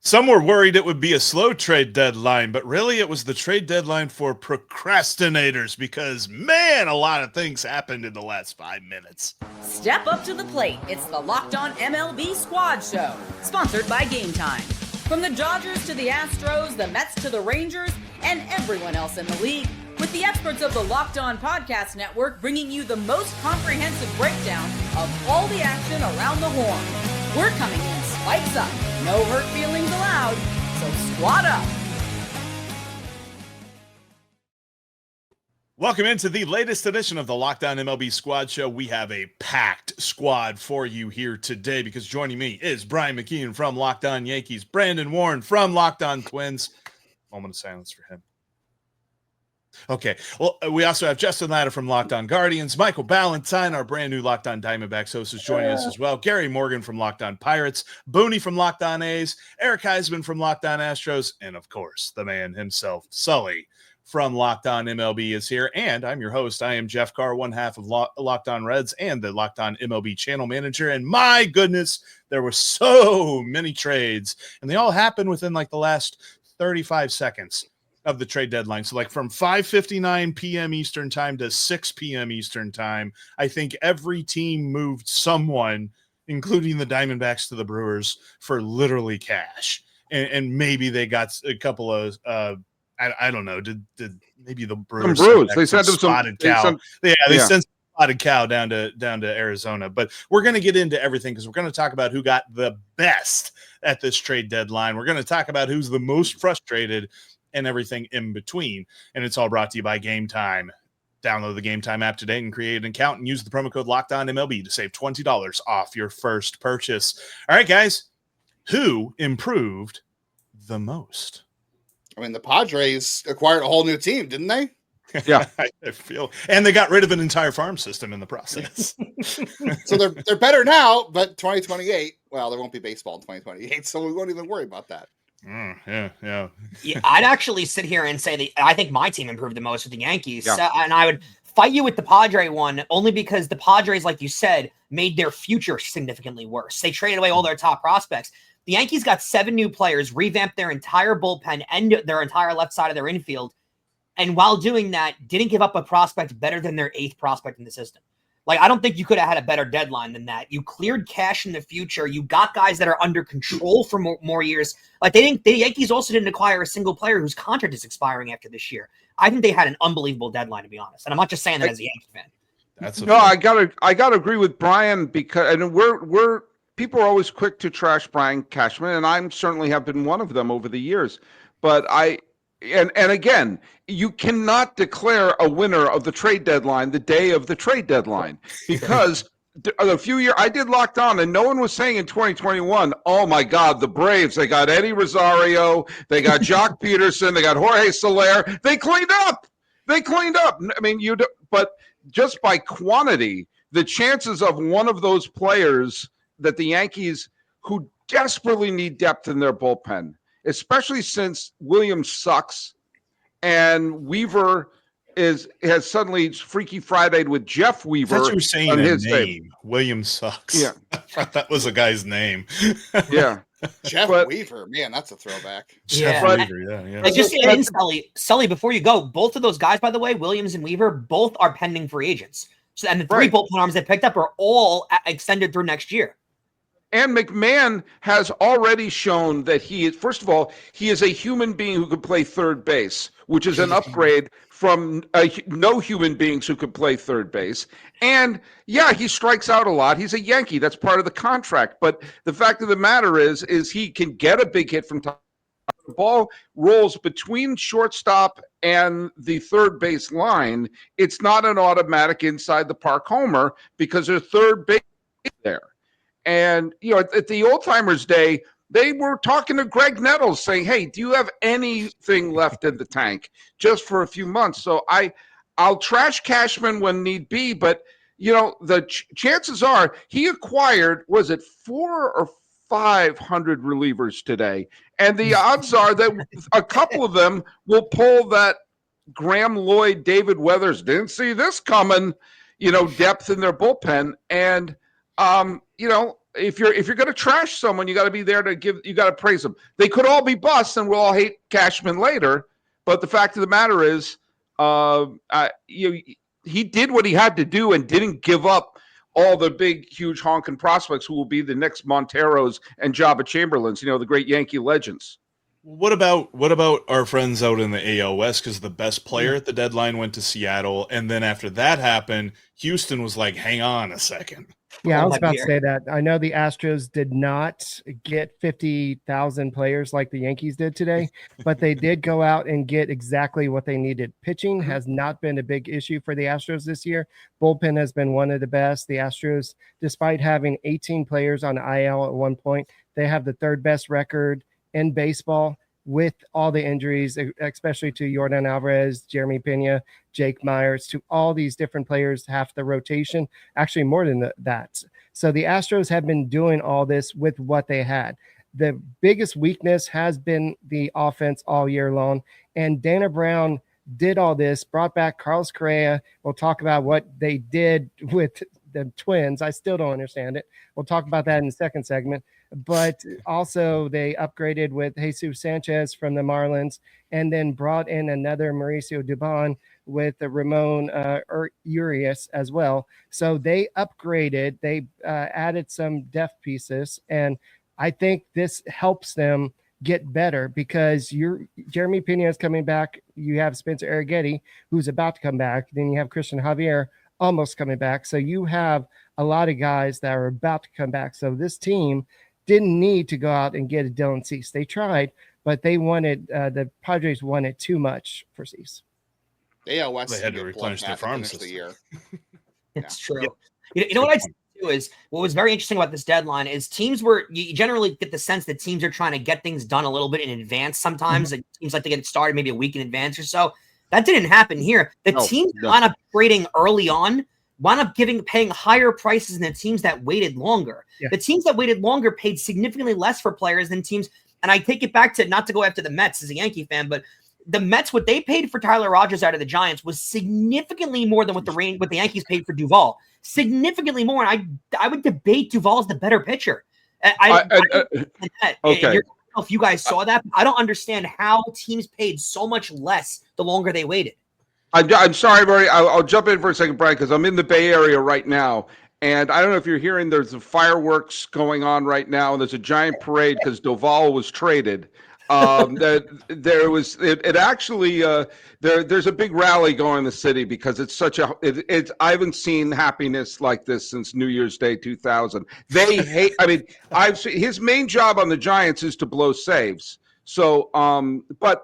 Some were worried it would be a slow trade deadline, but really it was the trade deadline for procrastinators because, man, a lot of things happened in the last 5 minutes. Step up to the plate. It's the Locked On MLB Squad Show, sponsored by Gametime. From the Dodgers to the Astros, the Mets to the Rangers, and everyone else in the league, with the experts of the Locked On Podcast Network bringing you the most comprehensive breakdown of all the action around the horn. We're coming in spikes up. No hurt feelings allowed, so squad up. Welcome into the latest edition of the Locked On MLB Squad Show. We have a packed squad for you here today because joining me is Brian McKeon from Locked On Yankees, Brandon Warren from Locked On Twins. Moment of silence for him. Okay, well, we also have Justin Latta from Locked On Guardians, Michael Ballantyne, our brand new Locked On Diamondbacks host, is joining us as well, Gary Morgan from Locked On Pirates, Booney from Locked On A's, Eric Heisman from Locked On Astros, and of course, the man himself, Sully from Locked On MLB is here, and I'm your host. I am Jeff Carr, one half of Locked On Reds and the Locked On MLB channel manager, and my goodness, there were so many trades, and they all happened within like the last 35 seconds of the trade deadline. So like from 5:59 p.m. Eastern time to 6 p.m. Eastern time, I think every team moved someone, including the Diamondbacks to the Brewers, for literally cash. And maybe they got a couple of I don't know. Did maybe the Brewers they sent them spotted cow? They sent spotted cow down to Arizona. But we're going to get into everything because we're going to talk about who got the best at this trade deadline. We're going to talk about who's the most frustrated and everything in between. And it's all brought to you by Gametime. Download the Gametime app today and create an account and use the promo code LOCKEDONMLB to save $20 off your first purchase. All right, guys, who improved the most? I mean, the Padres acquired a whole new team, didn't they? Yeah, I feel, and they got rid of an entire farm system in the process. So they're better now, but 2028, well, there won't be baseball in 2028, so we won't even worry about that. Yeah. I'd actually sit here and say that I think my team improved the most with the Yankees. Yeah. And I would fight you with the Padre one only because the Padres, like you said, made their future significantly worse. They traded away all their top prospects. The Yankees got 7 new players, revamped their entire bullpen and their entire left side of their infield. And while doing that, didn't give up a prospect better than their 8th prospect in the system. Like, I don't think you could have had a better deadline than that. You cleared cash in the future. You got guys that are under control for more years. Like, the Yankees also didn't acquire a single player whose contract is expiring after this year. I think they had an unbelievable deadline, to be honest. And I'm not just saying that as a Yankee fan. I gotta agree with Brian because we're people are always quick to trash Brian Cashman, and I certainly have been one of them over the years. But And again, you cannot declare a winner of the trade deadline the day of the trade deadline because a few years I did Locked On, and no one was saying in 2021, "Oh my God, the Braves! They got Eddie Rosario, they got Jock Peterson, they got Jorge Soler. They cleaned up. I mean, but just by quantity, the chances of one of those players that the Yankees, who desperately need depth in their bullpen, especially since Williams sucks and Weaver has suddenly Freaky Friday'd with Jeff Weaver. I thought you were saying on his his name. Williams sucks. Yeah. I thought that was a guy's name. Yeah. Jeff Weaver, man, that's a throwback. Jeff Weaver, yeah. Like, just in Sully, before you go, both of those guys, by the way, Williams and Weaver, both are pending free agents. So, and the 3 bullpen arms they picked up are all extended through next year. And McMahon has already shown that he is, first of all, he is a human being who could play third base, which is an upgrade from no human beings who could play third base. And yeah, he strikes out a lot. He's a Yankee. That's part of the contract. But the fact of the matter is he can get a big hit from top. The ball rolls between shortstop and the third base line. It's not an automatic inside the park homer because there's third base there. And, at the Old Timers Day, they were talking to Greg Nettles saying, hey, do you have anything left in the tank just for a few months? So I'll trash Cashman when need be. But, the chances are he acquired, was it 400 or 500 relievers today? And the odds are that a couple of them will pull that Graham Lloyd, David Weathers, didn't see this coming, depth in their bullpen. And, if you're going to trash someone, you got to be there you got to praise them. They could all be busts, and we'll all hate Cashman later. But the fact of the matter is, he did what he had to do and didn't give up all the big, huge honking prospects who will be the next Monteros and Jabba Chamberlains, the great Yankee legends. What about our friends out in the AL West? Because the best player at the deadline went to Seattle, and then after that happened, Houston was like, "Hang on a second." Yeah, I was about to say that. I know the Astros did not get 50,000 players like the Yankees did today, but they did go out and get exactly what they needed. Pitching has not been a big issue for the Astros this year. Bullpen has been one of the best. The Astros, despite having 18 players on IL at one point, they have the third best record in baseball with all the injuries, especially to Yordan Alvarez, Jeremy Pena, Jake Myers, to all these different players, half the rotation, actually more than that. So the Astros have been doing all this with what they had. The biggest weakness has been the offense all year long, and Dana Brown did all this, brought back Carlos Correa. We'll talk about what they did with the Twins. I still don't understand it. We'll talk about that in the second segment. But also they upgraded with Jesus Sanchez from the Marlins, and then brought in another Mauricio Dubon with the Ramon Urias as well. So they upgraded, they added some depth pieces, and I think this helps them get better because Jeremy Pena is coming back. You have Spencer Arrighetti, who's about to come back. Then you have Christian Javier almost coming back. So you have a lot of guys that are about to come back. So this team didn't need to go out and get a Dylan Cease. They tried, but they wanted the Padres wanted too much for Cease. AL West, they had to replenish their farm system. The year. It's true. Yeah. You know what I'd say too is what was very interesting about this deadline is you generally get the sense that teams are trying to get things done a little bit in advance. Sometimes it seems like they get it started maybe a week in advance or so. That didn't happen here. The teams that wound up trading early on wound up paying higher prices than the teams that waited longer. Yeah. The teams that waited longer paid significantly less for players than teams. And I take it back to not to go after the Mets as a Yankee fan, but the Mets, what they paid for Tyler Rogers out of the Giants was significantly more than what the Yankees paid for Duvall. Significantly more. And I would debate Duvall as the better pitcher. Okay. If you guys saw that, I don't understand how teams paid so much less the longer they waited. I'm sorry, Murray. I'll jump in for a second, Brian, because I'm in the Bay Area right now. And I don't know if you're hearing, there's the fireworks going on right now. And there's a giant parade because Doval was traded. There's a big rally going in the city because it's I haven't seen happiness like this since New Year's Day 2000. They hate, I've seen his main job on the Giants is to blow saves. So, but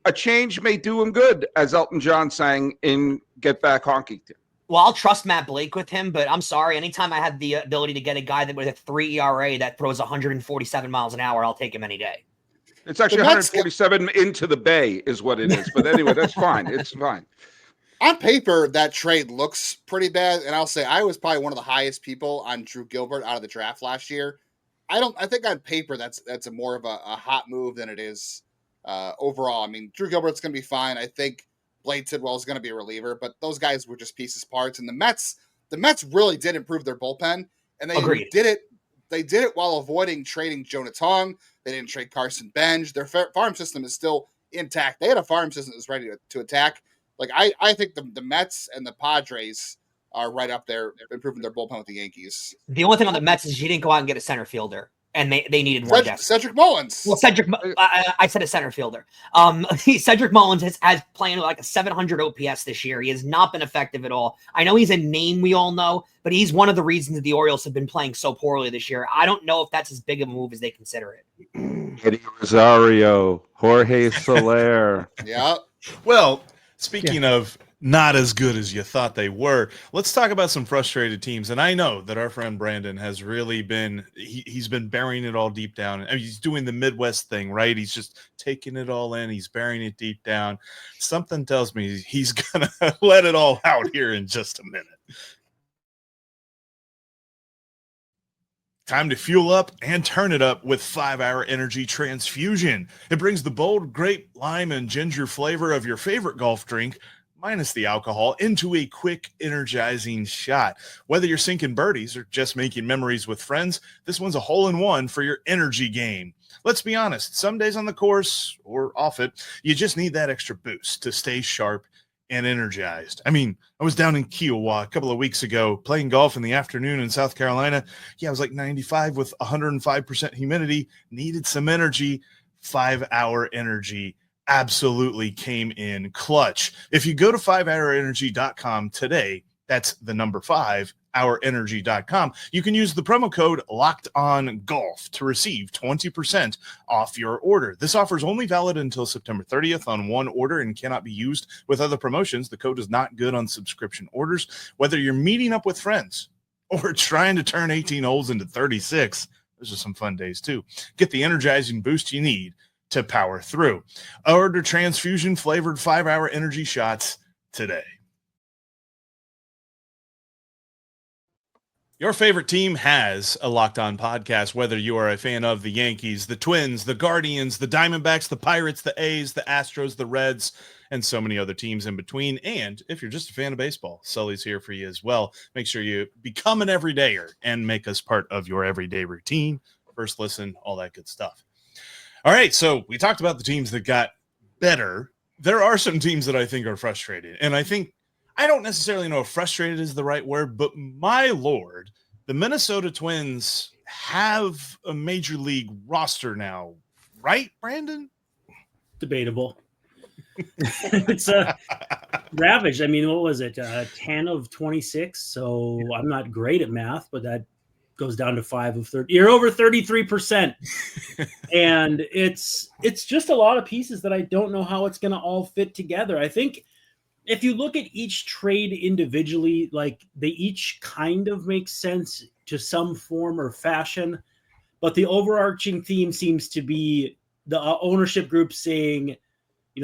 a change may do him good, as Elton John sang in Get Back Honky. Well, I'll trust Matt Blake with him, but I'm sorry. Anytime I have the ability to get a guy that with a 3 ERA that throws 147 miles an hour, I'll take him any day. It's actually 147 into the bay is what it is. But anyway, that's fine. It's fine. On paper, that trade looks pretty bad. And I'll say I was probably one of the highest people on Drew Gilbert out of the draft last year. I think on paper that's a more of a hot move than it is overall. I mean, Drew Gilbert's going to be fine. I think Blade Tidwell is going to be a reliever, but those guys were just pieces parts. And the Mets really did improve their bullpen, and they did it. They did it while avoiding trading Jonah Tong. They didn't trade Carson Benj. Their farm system is still intact. They had a farm system that's ready to attack. Like I think the Mets and the Padres are right up there improving their bullpen with the Yankees. The only thing on the Mets is you didn't go out and get a center fielder, and they needed one. Cedric Mullins. Well, I said a center fielder. Cedric Mullins has playing like a 700 OPS this year. He has not been effective at all. I know he's a name we all know, but he's one of the reasons that the Orioles have been playing so poorly this year. I don't know if that's as big of a move as they consider it. Eddie Rosario, Jorge Soler. Yeah. Well, speaking of not as good as you thought they were, let's talk about some frustrated teams. And I know that our friend Brandon has really been, he's been burying it all deep down. I mean, he's doing the Midwest thing, right? He's just taking it all in. He's burying it deep down. Something tells me he's going to let it all out here in just a minute. Time to fuel up and turn it up with 5-Hour Energy Transfusion. It brings the bold grape, lime, and ginger flavor of your favorite golf drink, minus the alcohol, into a quick, energizing shot. Whether you're sinking birdies or just making memories with friends, this one's a hole-in-one for your energy game. Let's be honest, some days on the course or off it, you just need that extra boost to stay sharp and energized. I mean, I was down in Kiowa a couple of weeks ago playing golf in the afternoon in South Carolina. Yeah, I was like 95 with 105% humidity, needed some energy. 5-Hour Energy absolutely came in clutch. If you go to 5hourenergy.com today, that's the number 5hourenergy.com, you can use the promo code LOCKEDONGolf to receive 20% off your order. This offer is only valid until September 30th on one order and cannot be used with other promotions. The code is not good on subscription orders. Whether you're meeting up with friends or trying to turn 18 holes into 36, those are some fun days too. Get the energizing boost you need to power through. Order transfusion flavored 5-Hour Energy shots today. Your favorite team has a Locked On podcast, whether you are a fan of the Yankees, the Twins, the Guardians, the Diamondbacks, the Pirates, the A's, the Astros, the Reds, and so many other teams in between. And if you're just a fan of baseball, Sully's here for you as well. Make sure you become an everydayer and make us part of your everyday routine. First listen, all that good stuff. All right, so we talked about the teams that got better. There are some teams that I think are frustrated, and I don't necessarily know if frustrated is the right word, but my Lord, the Minnesota Twins have a major league roster now, right, Brandon? Debatable. It's ravaged. I mean, what was it? 10 of 26. So I'm not great at math, but that goes down to 5 of 30. You're over 33%. And it's just a lot of pieces that I don't know how it's going to all fit together. I think if you look at each trade individually, like they each kind of make sense to some form or fashion, but the overarching theme seems to be the ownership group saying,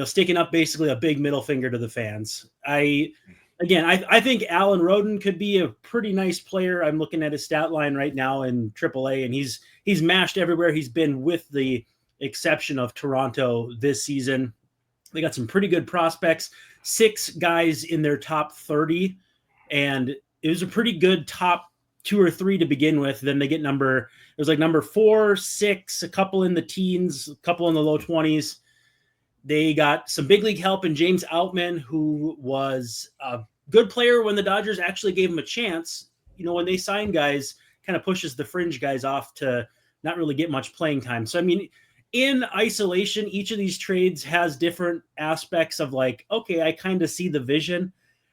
sticking up basically a big middle finger to the fans. I think Alan Roden could be a pretty nice player. I'm looking at his stat line right now in AAA, and he's mashed everywhere he's been with the exception of Toronto this season. They got some pretty good prospects, 6 guys in their top 30, and it was a pretty good top 2 or 3 to begin with. Then they get number 4, 6, a couple in the teens, a couple in the low 20s. They got some big league help in James Outman, who was a good player when the Dodgers actually gave him a chance. When they sign guys, kind of pushes the fringe guys off to not really get much playing time. So, I mean, in isolation, each of these trades has different aspects of like, okay, I kind of see the vision.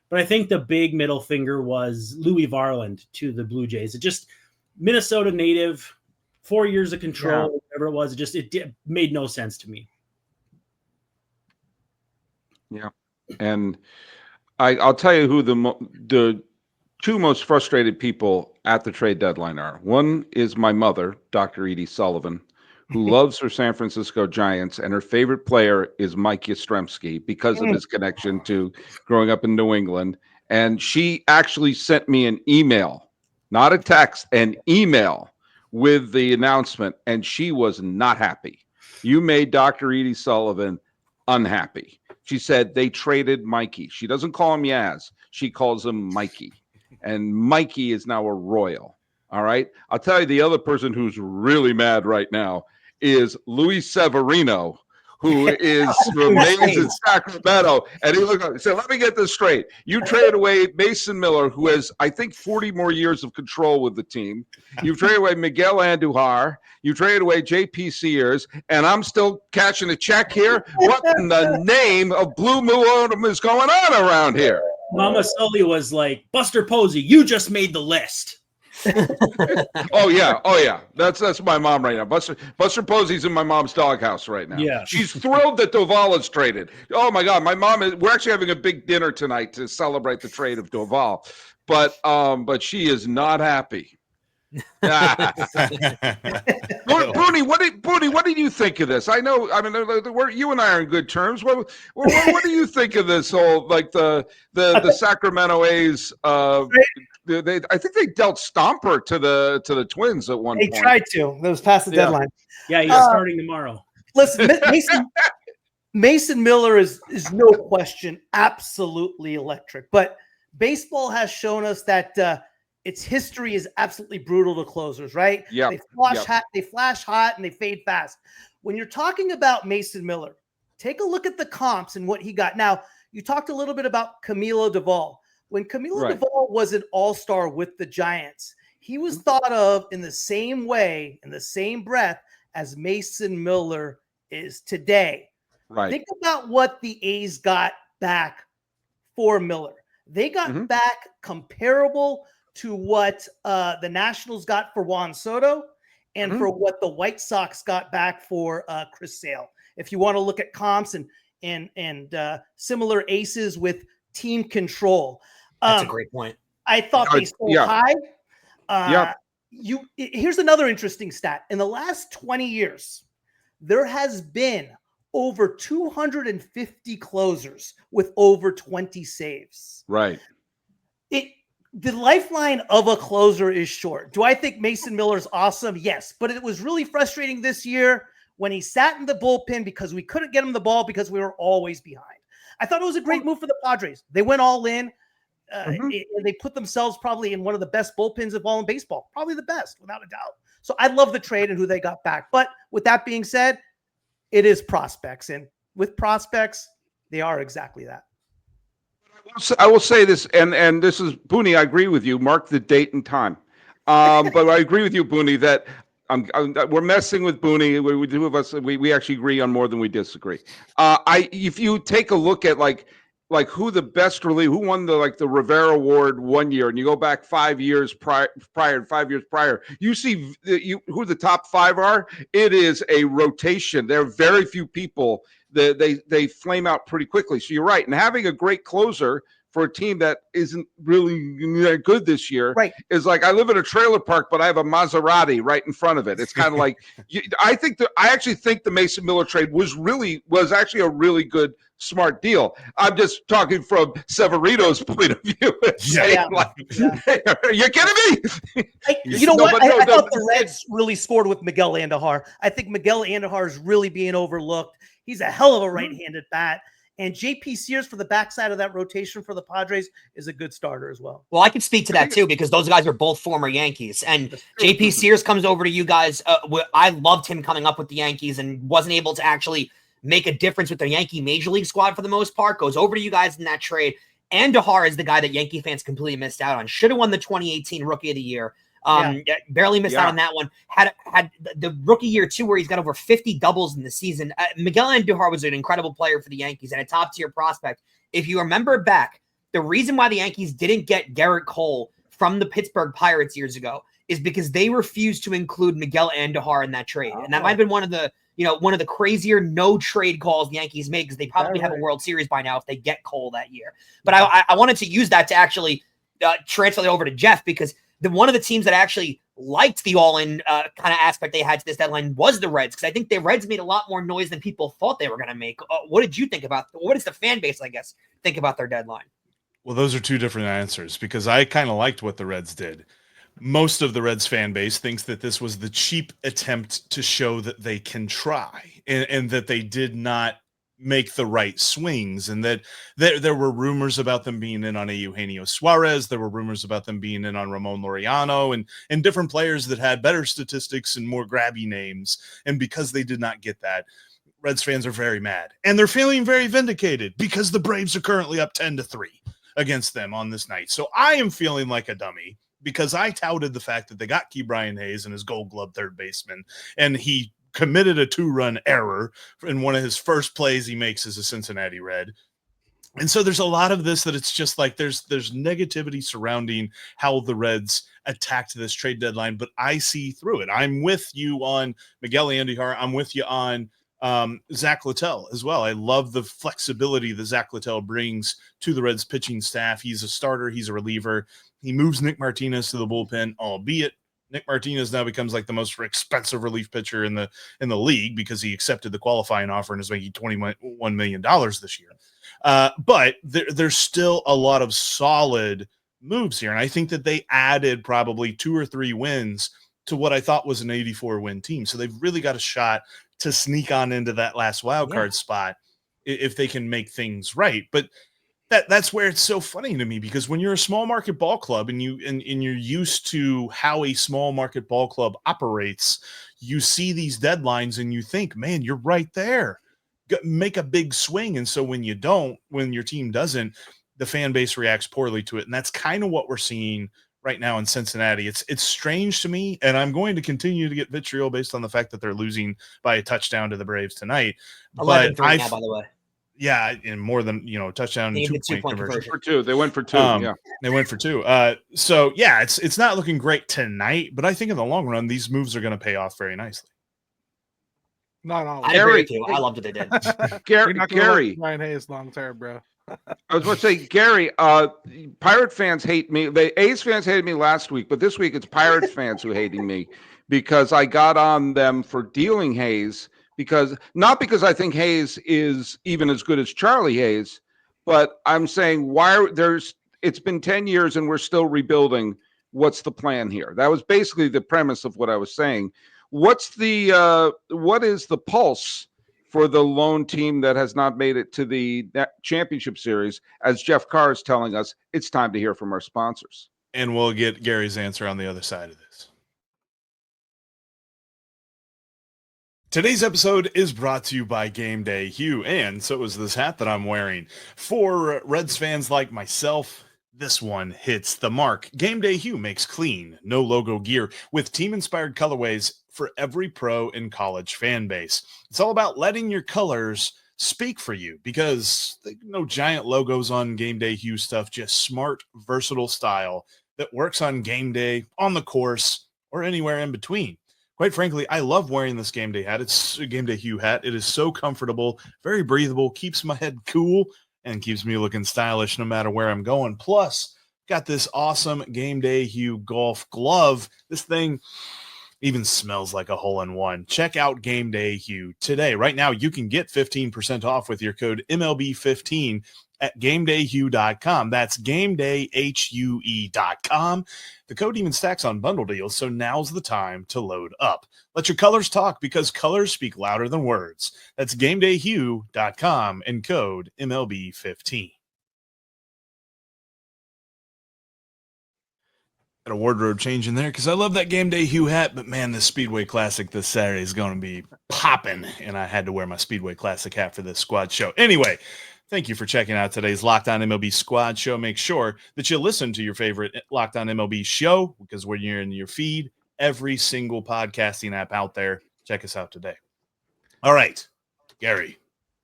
But I think the big middle finger was Louis Varland to the Blue Jays. It just, Minnesota native, 4 years of control, whatever it was, it made no sense to me. Yeah, and I'll tell you who the 2 most frustrated people at the trade deadline are. One is my mother, Dr. Edie Sullivan, who loves her San Francisco Giants, and her favorite player is Mike Yastrzemski because of his connection to growing up in New England. And she actually sent me an email, not a text, an email with the announcement, and she was not happy. You made Dr. Edie Sullivan unhappy. She said they traded Mikey. She doesn't call him Yaz. She calls him Mikey. And Mikey is now a Royal. All right. I'll tell you the other person who's really mad right now is Luis Severino, who remains in Sacramento. And he said, let me get this straight. You traded away Mason Miller, who has, I think, 40 more years of control with the team. You've traded away Miguel Andujar. You traded away JP Sears, and I'm still cashing a check here. What in the name of Blue Moon is going on around here? Mama Sully was like, Buster Posey, you just made the list. Oh yeah. That's my mom right now. Buster Posey's in my mom's doghouse right now. Yeah, she's thrilled that Doval is traded. Oh my God, we're actually having a big dinner tonight to celebrate the trade of Doval, but she is not happy. Booney, what did you think of this? I know, I mean, you and I are in good terms. What do you think of this whole, like the Sacramento A's? I think they dealt Stomper to the Twins at one point. They tried to. That was past the deadline. Yeah, he's starting tomorrow. Listen, Mason Miller is no question absolutely electric, but baseball has shown us that its history is absolutely brutal to closers, right? Yeah. They flash hot, and they fade fast. When you're talking about Mason Miller, take a look at the comps and what he got. Now, you talked a little bit about Camilo Duvall. When Camilo Duvall was an all-star with the Giants, he was thought of in the same way, in the same breath as Mason Miller is today. Right. Think about what the A's got back for Miller. They got back comparable to what the Nationals got for Juan Soto and for what the White Sox got back for Chris Sale. If you want to look at comps and similar aces with team control. That's a great point. I thought they sold high. Here's another interesting stat. In the last 20 years, there has been over 250 closers with over 20 saves. Right. The lifeline of a closer is short. Do I think Mason Miller's awesome? Yes, but it was really frustrating this year when he sat in the bullpen because we couldn't get him the ball because we were always behind. I thought it was a great move for the Padres. They went all in. They put themselves probably in one of the best bullpens of all in baseball, probably the best, without a doubt. So I love the trade and who they got back. But with that being said, it is prospects. And with prospects, they are exactly that. I will say this, and this is, Booney, I agree with you. Mark the date and time. But I agree with you, Booney, that we're messing with Booney. We two of us, we actually agree on more than we disagree. If you take a look at like who the best who won the Rivera Award one year, and you go back 5 years prior, you see who the top five are. It is a rotation. There are very few people that they flame out pretty quickly. So you're right, and having a great closer for a team that isn't really good this year is like, I live in a trailer park, but I have a Maserati right in front of it. It's kind of like, I actually think the Mason Miller trade was actually a really good, smart deal. I'm just talking from Severino's point of view. You're kidding me? You know what? I thought the Reds really scored with Miguel Andujar. I think Miguel Andujar is really being overlooked. He's a hell of a right-handed bat. And JP Sears for the backside of that rotation for the Padres is a good starter as well. Well, I can speak to that too, because those guys are both former Yankees. And JP Sears comes over to you guys. I loved him coming up with the Yankees and wasn't able to actually make a difference with the Yankee Major League squad for the most part. Goes over to you guys in that trade. Andujar is the guy that Yankee fans completely missed out on. Should have won the 2018 Rookie of the Year. Barely missed out on that one. Had the rookie year too, where he's got over 50 doubles in the season. Miguel Andujar was an incredible player for the Yankees and a top tier prospect. If you remember back, the reason why the Yankees didn't get Garrett Cole from the Pittsburgh Pirates years ago is because they refused to include Miguel Andujar in that trade, and that might have been one of the crazier no trade calls the Yankees made, because they probably have a World Series by now if they get Cole that year. But I wanted to use that to actually transfer it over to Jeff, because one of the teams that actually liked the all-in kind of aspect they had to this deadline was the Reds, because I think the Reds made a lot more noise than people thought they were going to make. What did you think about? What does the fan base, I guess, think about their deadline? Well, those are two different answers, because I kind of liked what the Reds did. Most of the Reds fan base thinks that this was the cheap attempt to show that they can try, and that they did not make the right swings, and that there were rumors about them being in on a Eugenio Suarez. There were rumors about them being in on Ramon Laureano and different players that had better statistics and more grabby names. And because they did not get that, Reds fans are very mad, and they're feeling very vindicated because the Braves are currently up 10-3 against them on this night. So I am feeling like a dummy, because I touted the fact that they got Key Brian Hayes and his Gold Glove third baseman, and he committed a 2-run error in one of his first plays he makes as a Cincinnati Red. And so there's a lot of this that it's just like there's negativity surrounding how the Reds attacked this trade deadline, but I see through it. I'm with you on Miguel Andujar. I'm with you on Zach Littell as well. I love the flexibility that Zach Littell brings to the Reds pitching staff. He's a starter. He's a reliever. He moves Nick Martinez to the bullpen, albeit Nick Martinez now becomes like the most expensive relief pitcher in the league, because he accepted the qualifying offer and is making $21 million this year. But there's still a lot of solid moves here. And I think that they added probably 2 or 3 wins to what I thought was an 84 win team. So they've really got a shot to sneak on into that last wild card spot. if they can make things right. But that's where it's so funny to me, because when you're a small market ball club and you're used to how a small market ball club operates, you see these deadlines and you think, man, you're right there. Make a big swing. And so when your team doesn't, the fan base reacts poorly to it. And that's kind of what we're seeing right now in Cincinnati. It's strange to me, and I'm going to continue to get vitriol based on the fact that they're losing by a touchdown to the Braves tonight. 11-3 now, by the way. Yeah, and more than touchdown and 2-point conversion. For two. They went for two. They went for two. So yeah, it's not looking great tonight, but I think in the long run, these moves are going to pay off very nicely. Not all. I agree with you. I loved what they did. Gary, Ryan Hayes long term, bro. I was going to say, Gary, Pirate fans hate me. The A's fans hated me last week, but this week it's Pirates fans who hating me because I got on them for dealing Hayes. Not because I think Hayes is even as good as Charlie Hayes, but I'm saying it's been 10 years and we're still rebuilding. What's the plan here? That was basically the premise of what I was saying. What is the pulse for the lone team that has not made it to the championship series? As Jeff Carr is telling us, it's time to hear from our sponsors. And we'll get Gary's answer on the other side of this. Today's episode is brought to you by Gameday Hue, and so is this hat that I'm wearing. For Reds fans like myself, this one hits the mark. Gameday Hue makes clean, no logo gear with team-inspired colorways for every pro and college fan base. It's all about letting your colors speak for you, because no giant logos on Gameday Hue stuff, just smart, versatile style that works on game day, on the course, or anywhere in between. Quite frankly, I love wearing this game day hat. It's a Gameday Hue hat. It is so comfortable, very breathable, keeps my head cool, and keeps me looking stylish no matter where I'm going. Plus, got this awesome Gameday Hue golf glove. This thing even smells like a hole-in-one. Check out Gameday Hue today. Right now, you can get 15% off with your code MLB15 at GamedayHue.com. That's GamedayHue.com. The code even stacks on bundle deals, so now's the time to load up. Let your colors talk, because colors speak louder than words. That's GamedayHue.com and code MLB15. Got a wardrobe change in there because I love that Gameday Hue hat, but man, this Speedway Classic this Saturday is going to be popping, and I had to wear my Speedway Classic hat for this squad show. Anyway, thank you for checking out today's Locked On MLB Squad Show. Make sure that you listen to your favorite Locked On MLB show, because when you're in your feed, every single podcasting app out there, check us out today. All right, Gary,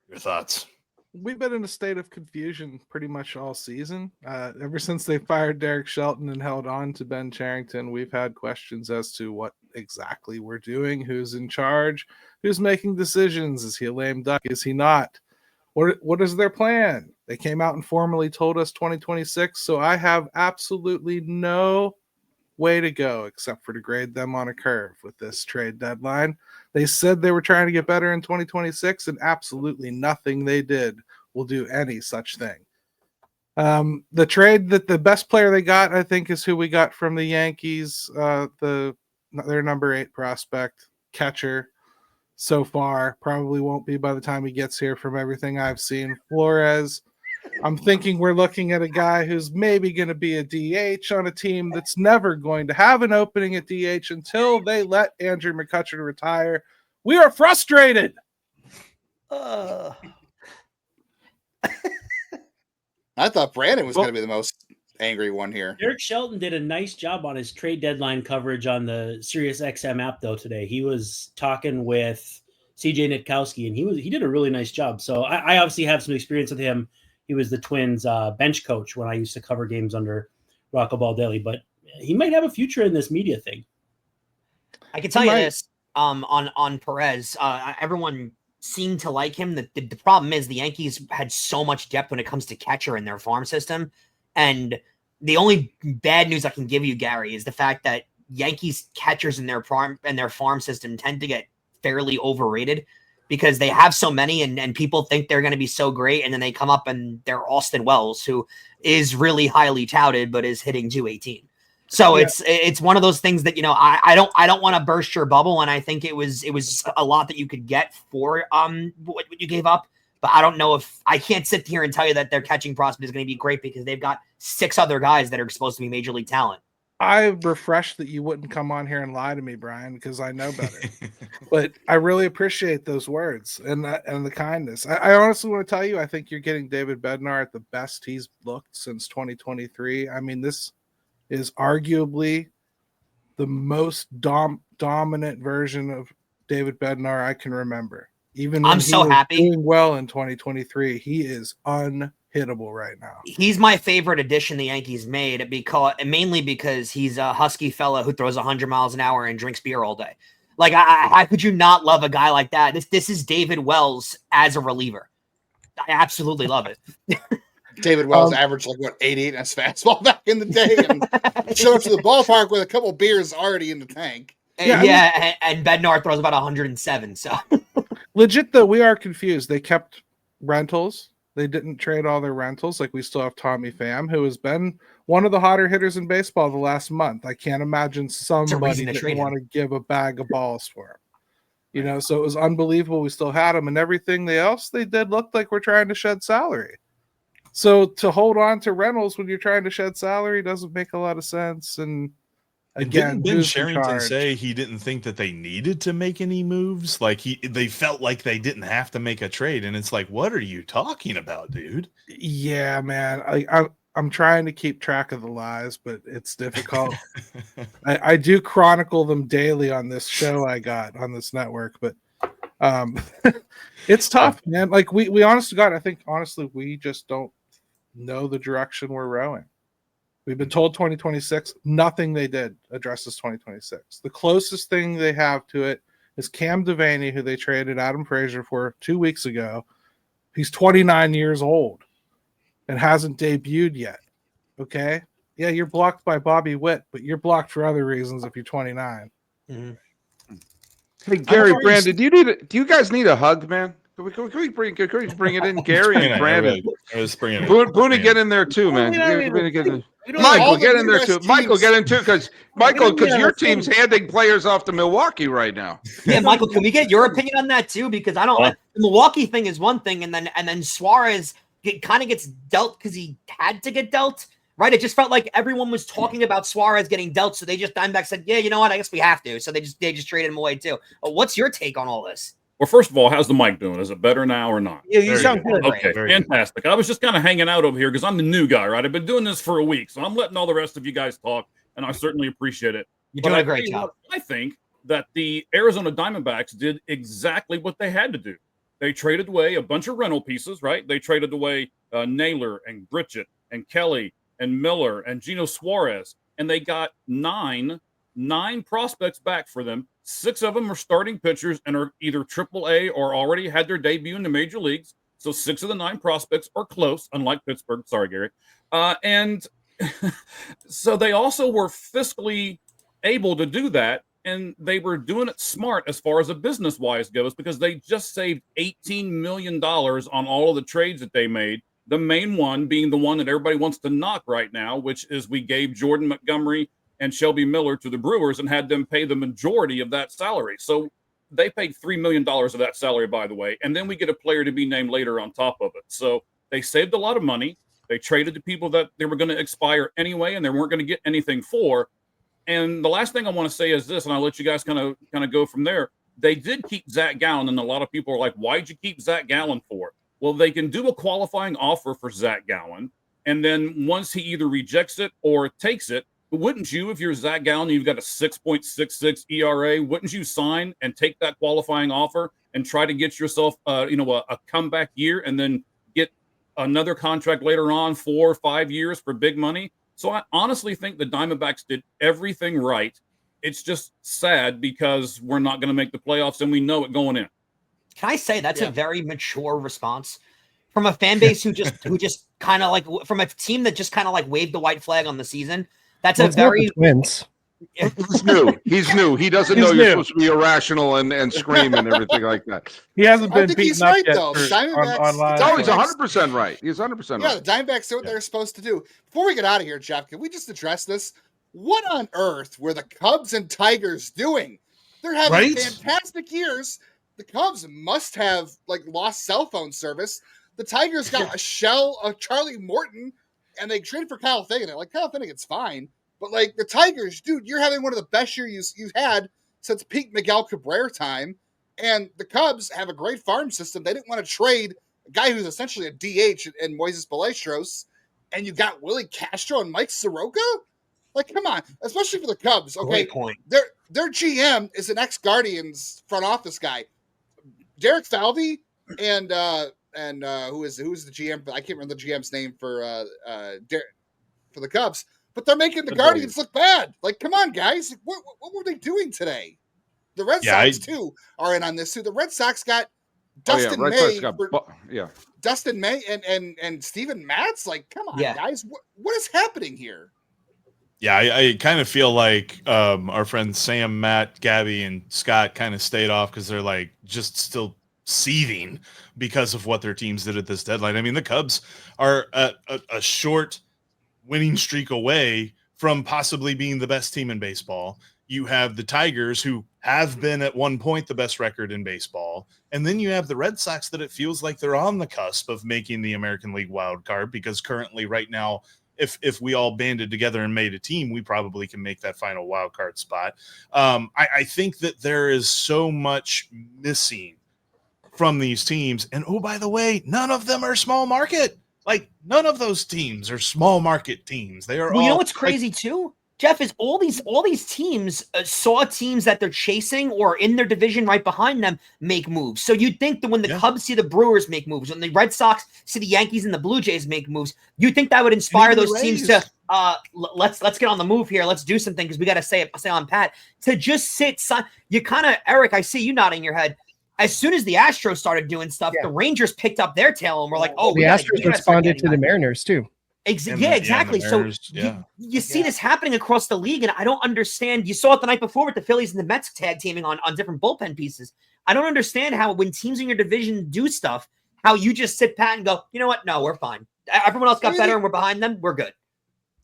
your thoughts? We've been in a state of confusion pretty much all season. Ever since they fired Derek Shelton and held on to Ben Cherington, we've had questions as to what exactly we're doing, who's in charge, who's making decisions. Is he a lame duck? Is he not? What is their plan? They came out and formally told us 2026, so I have absolutely no way to go except for to grade them on a curve with this trade deadline. They said they were trying to get better in 2026, and absolutely nothing they did will do any such thing. The trade that the best player they got, I think, is who we got from the Yankees, their number 8 prospect catcher. So far, probably won't be by the time he gets here from everything I've seen. Flores, I'm thinking we're looking at a guy who's maybe going to be a DH on a team that's never going to have an opening at DH until they let Andrew McCutcheon retire. We are frustrated. I thought Brandon was going to be the most angry one here. Derek Shelton did a nice job on his trade deadline coverage on the SiriusXM app, though, today. He was talking with CJ Nitkowski, and he did a really nice job. So I obviously have some experience with him. He was the Twins bench coach when I used to cover games under Rocco Baldelli, but he might have a future in this media thing. I can tell you this on Perez. Everyone seemed to like him. The problem is the Yankees had so much depth when it comes to catcher in their farm system. And the only bad news I can give you, Gary, is the fact that Yankees catchers in their farm system tend to get fairly overrated, because they have so many and people think they're going to be so great. And then they come up and they're Austin Wells, who is really highly touted, but is hitting 218. So yeah. It's one of those things that, I don't want to burst your bubble. And I think it was a lot that you could get for what you gave up. But I don't know if I can't sit here and tell you that their catching prospect is going to be great because they've got 6 other guys that are supposed to be major league talent. I'm refreshed that you wouldn't come on here and lie to me, Brian, because I know better. But I really appreciate those words and the kindness. I honestly want to tell you, I think you're getting David Bednar at the best he's looked since 2023. I mean, this is arguably the most dominant version of David Bednar I can remember. Even when I'm so happy. Doing well in 2023, he is unhittable right now. He's my favorite addition the Yankees made mainly because he's a husky fella who throws 100 miles an hour and drinks beer all day. Like, how could you not love a guy like that? This is David Wells as a reliever. I absolutely love it. David Wells averaged 88 in his fastball back in the day, and showed up to the ballpark with a couple beers already in the tank. And Bednar throws about 107. So legit though, we are confused. They kept rentals. They didn't trade all their rentals. Like, we still have Tommy Pham, who has been one of the hotter hitters in baseball the last month. I can't imagine somebody didn't want to give a bag of balls for him. So it was unbelievable. We still had him, and everything else they did looked like we're trying to shed salary. So to hold on to rentals when you're trying to shed salary doesn't make a lot of sense. And again, didn't Ben Cherington say he didn't think that they needed to make any moves? Like, they felt like they didn't have to make a trade, and it's like, what are you talking about, dude? Yeah, man. I'm trying to keep track of the lies, but it's difficult. I do chronicle them daily on this show I got on this network, but it's tough, man. Like, we honest to God, I think honestly we just don't know the direction we're rowing. We've been told 2026. Nothing they did addresses 2026. The closest thing they have to it is Cam Devaney, who they traded Adam Frazier for 2 weeks ago. He's 29 years old and hasn't debuted yet. Okay? Yeah, you're blocked by Bobby Witt, but you're blocked for other reasons if you're 29. Mm-hmm. Hey, Gary, Brandon, do you guys need a hug, man? Can we bring it in, Gary and Brandon? Boone, get in there too, man. Michael, get in there too. Michael, get in too, because your team's handing players off to Milwaukee right now. Yeah, Michael, can we get your opinion on that too? Because I don't. The Milwaukee thing is one thing, and then Suarez kind of gets dealt because he had to get dealt, right? It just felt like everyone was talking about Suarez getting dealt, so Diamondbacks said, "Yeah, you know what? I guess we have to." So they just traded him away too. What's your take on all this? Well, first of all, how's the mic doing? Is it better now or not? Yeah, you sound good. Okay, fantastic. I was just kind of hanging out over here because I'm the new guy, right? I've been doing this for a week, so I'm letting all the rest of you guys talk, and I certainly appreciate it. You're doing a great job. I think that the Arizona Diamondbacks did exactly what they had to do. They traded away a bunch of rental pieces, right? They traded away Naylor and Bridget and Kelly and Miller and Gino Suarez, and they got nine prospects back for them. 6 of them are starting pitchers and are either AAA or already had their debut in the major leagues. So 6 of the 9 prospects are close, unlike Pittsburgh. Sorry, Gary. And so they also were fiscally able to do that, and they were doing it smart as far as a business-wise goes, because they just saved $18 million on all of the trades that they made. The main one being the one that everybody wants to knock right now, which is we gave Jordan Montgomery and Shelby Miller to the Brewers and had them pay the majority of that salary. So they paid $3 million of that salary, by the way, and then we get a player to be named later on top of it. So they saved a lot of money. They traded to people that they were going to expire anyway, and they weren't going to get anything for. And the last thing I want to say is this, and I'll let you guys kind of go from there. They did keep Zach Gallen, and a lot of people are like, why'd you keep Zach Gallen for? Well, they can do a qualifying offer for Zach Gallen, and then once he either rejects it or takes it, wouldn't you, if you're Zach Gallen, you've got a 6.66 ERA, wouldn't you sign and take that qualifying offer and try to get yourself, a comeback year and then get another contract later on, 4 or 5 years for big money? So I honestly think the Diamondbacks did everything right. It's just sad because we're not going to make the playoffs, and we know it going in. Can I say that's a very mature response from a fan base who just kind of like, from a team that just kind of like waved the white flag on the season? That's a very Twins. He's new. He doesn't know you're supposed to be irrational and scream and everything like that. He hasn't been beaten up yet online. No, he's 100% right. He's 100% right. Yeah, the Diamondbacks do what they're supposed to do. Before we get out of here, Jeff, can we just address this? What on earth were the Cubs and Tigers doing? They're having fantastic years. the Cubs must have like lost cell phone service. The Tigers got a shell of Charlie Morton, and they traded for Kyle Finnegan. Like, Kyle Finnegan's fine, but like the Tigers, dude, you're having one of the best years you've had since peak Miguel Cabrera time. And the Cubs have a great farm system. They didn't want to trade a guy who's essentially a DH in Moises Ballesteros, and you got Willie Castro and Mike Soroka. Like, come on, especially for the Cubs. Okay, Great point. Their GM is an ex-Guardians front office guy, Derek Falvey, and who's the GM? I can't remember the GM's name for the Cubs. But they're making the Guardians look bad. Like, come on, guys, what were they doing today? The Red Sox too are in on this too. The Red Sox got Dustin May, Dustin May and Steven Matz. Like, come on, guys, what is happening here? Yeah, I kind of feel like our friends Sam, Matt, Gabby, and Scott kind of stayed off because they're like just still seething because of what their teams did at this deadline. I mean, the Cubs are a short winning streak away from possibly being the best team in baseball. You have the Tigers, who have been at one point the best record in baseball. And then you have the Red Sox that it feels like they're on the cusp of making the American League wild card, because currently right now, if we all banded together and made a team, we probably can make that final wild card spot. I think that there is so much missing from these teams. And oh, by the way, none of them are small market. Like, none of those teams are small market teams. They are. Well, you know what's crazy too, Jeff, is all these teams saw teams that they're chasing or in their division right behind them make moves. So you'd think that when the Cubs see the Brewers make moves, when the Red Sox see the Yankees and the Blue Jays make moves, you'd think that would inspire those teams to let's get on the move here. Let's do something, because we got to say on Pat to just sit. You kind of, Eric, I see you nodding your head. As soon as the Astros started doing stuff, the Rangers picked up their tail and were like, "Oh, the Astros responded to the Mariners too." Exactly. Mariners, so you see this happening across the league, and I don't understand. You saw it the night before with the Phillies and the Mets tag teaming on different bullpen pieces. I don't understand how, when teams in your division do stuff, how you just sit pat and go, you know what? No, we're fine. Everyone else got better, and we're behind them. We're good.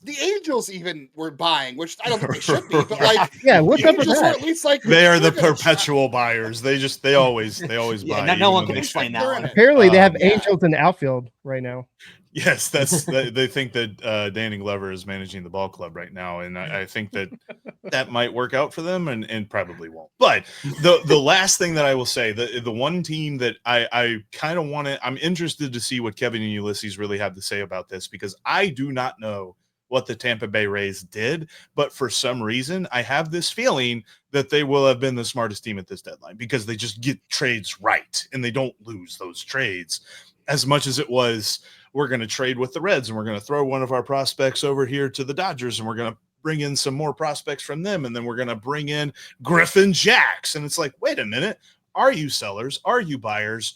The Angels even were buying, which I don't think they should be, but like, what's up with that? At least like they are the perpetual buyers. They always buy. No one can explain that one. Apparently, they have Angels in the outfield right now. Yes, they think that Danny Glover is managing the ball club right now, and I think that might work out for them, and probably won't. But the last thing that I will say, the one team that I kind of want to, I'm interested to see what Kevin and Ulysses really have to say about this, because I do not know what the Tampa Bay Rays did, but for some reason I have this feeling that they will have been the smartest team at this deadline, because they just get trades right and they don't lose those trades. As much as it was, we're going to trade with the Reds and we're going to throw one of our prospects over here to the Dodgers and we're going to bring in some more prospects from them, and then we're going to bring in Griffin Jacks, and it's like, wait a minute, are you sellers? Are you buyers?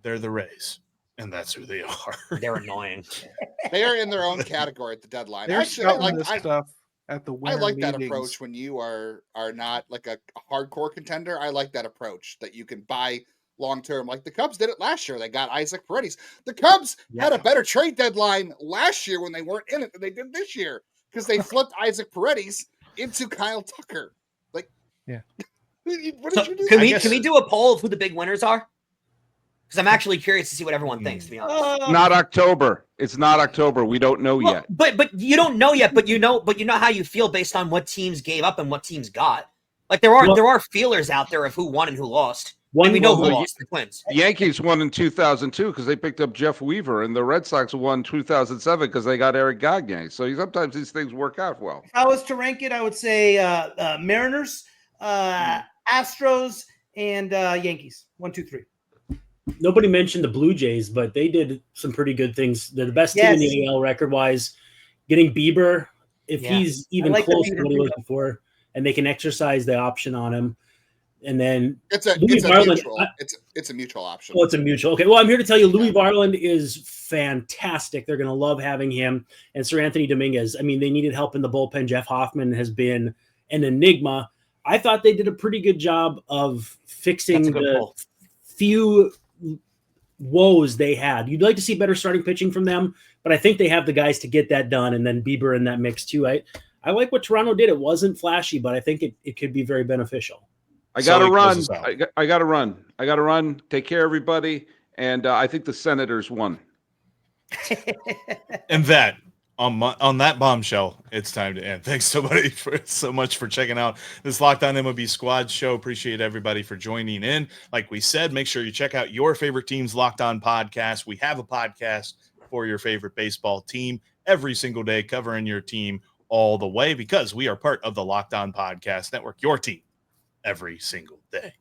They're the Rays. And that's who they are. They're annoying. They are in their own category at the deadline. They're Actually, I like this stuff at the winter I like that meetings. approach when you are not like a hardcore contender. I like that approach that you can buy long term. Like the Cubs did it last year. They got Isaac Paredes. The Cubs had a better trade deadline last year when they weren't in it than they did this year, because they flipped Isaac Paredes into Kyle Tucker. Like, yeah. What did you do? Can we do a poll of who the big winners are? Because I'm actually curious to see what everyone thinks, to be honest. Not October. It's not October. We don't know yet. But you don't know yet. But you know how you feel based on what teams gave up and what teams got. Like there are feelers out there of who won and who lost. And we know who lost. The Twins. The Yankees won in 2002 because they picked up Jeff Weaver, and the Red Sox won 2007 because they got Eric Gagne. So sometimes these things work out well. If I was to rank it, I would say Mariners, Astros, and Yankees. 1, 2, 3. Nobody mentioned the Blue Jays, but they did some pretty good things. They're the best team in the AL record-wise. Getting Bieber, if he's even close to what he was before, and they can exercise the option on him. And then it's a mutual option. Oh, it's a mutual. Okay, well, I'm here to tell you Louis Varland is fantastic. They're going to love having him. And Sir Anthony Dominguez, I mean, they needed help in the bullpen. Jeff Hoffman has been an enigma. I thought they did a pretty good job of fixing the few woes they had. You'd like to see better starting pitching from them, but I think they have the guys to get that done, and then Bieber in that mix too. I like what Toronto did. It wasn't flashy, but I think it could be very beneficial. I got to Sully, run. close us out. I got to run. I got to run. Take care, everybody. And I think the Senators won. And that on that bombshell, it's time to end. Thanks so much for checking out this Locked On MLB Squad show. Appreciate everybody for joining in. Like we said, make sure you check out your favorite team's Locked On podcast. We have a podcast for your favorite baseball team every single day, covering your team all the way, because we are part of the Locked On Podcast Network, your team every single day.